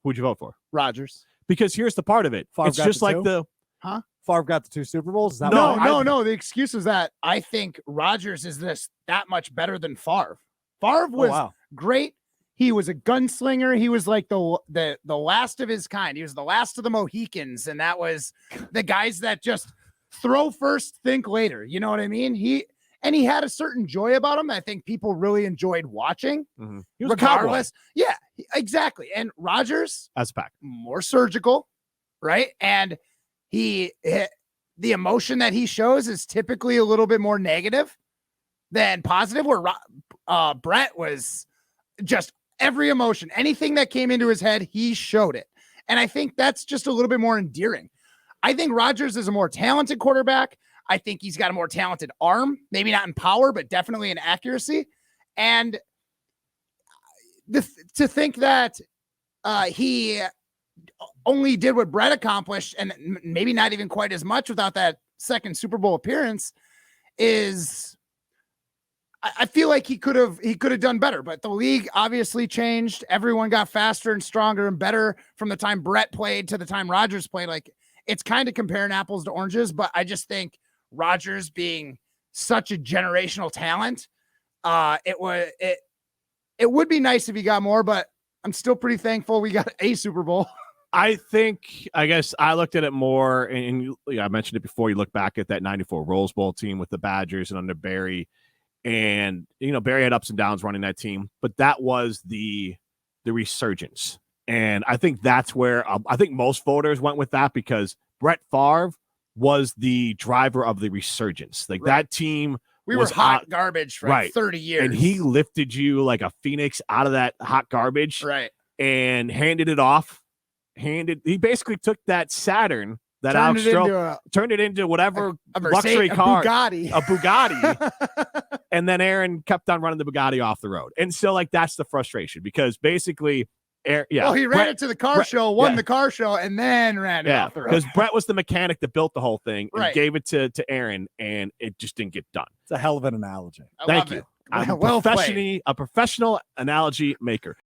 Who'd you vote for? Rodgers. Because here's the part of it. Favre It's got just the like two? Favre got the 2 Super Bowls. Is that No. The excuse is that I think Rodgers is that much better than Favre. Favre was great. He was a gunslinger. He was like the last of his kind. He was the last of the Mohicans, and that was the guys that just throw first, think later. You know what I mean? He had a certain joy about him. I think people really enjoyed watching. Mm-hmm. He was regardless. Yeah, exactly. And Rodgers, as a pack, more surgical, right? And the emotion that he shows is typically a little bit more negative than positive. Where Brett was just every emotion, anything that came into his head, he showed it. And I think that's just a little bit more endearing. I think Rodgers is a more talented quarterback. I think he's got a more talented arm, maybe not in power, but definitely in accuracy. And to think that he only did what Brett accomplished and maybe not even quite as much without that second Super Bowl appearance is, I feel like he could have done better, but the league obviously changed. Everyone got faster and stronger and better from the time Brett played to the time Rodgers played. Like, it's kind of comparing apples to oranges, but I just think Rodgers being such a generational talent, it would be nice if he got more, but I'm still pretty thankful we got a Super Bowl. I guess I looked at it more, and I mentioned it before. You look back at that 94 Rose Bowl team with the Badgers and under Barry, and Barry had ups and downs running that team, but that was the resurgence. And I think that's where I think most voters went with that, because Brett Favre was the driver of the resurgence. Like, that team, we were hot garbage for 30 years. And he lifted you like a phoenix out of that hot garbage. Right. And handed it off. He basically took that Saturn, that turned it into whatever luxury car. A Bugatti. And then Aaron kept on running the Bugatti off the road. And so, like, that's the frustration, because basically, well, he ran it to the car show, won the car show, and then ran it off the road. Because Brett was the mechanic that built the whole thing and gave it to Aaron, and it just didn't get done. It's a hell of an analogy. Thank you. I'm a professional analogy maker.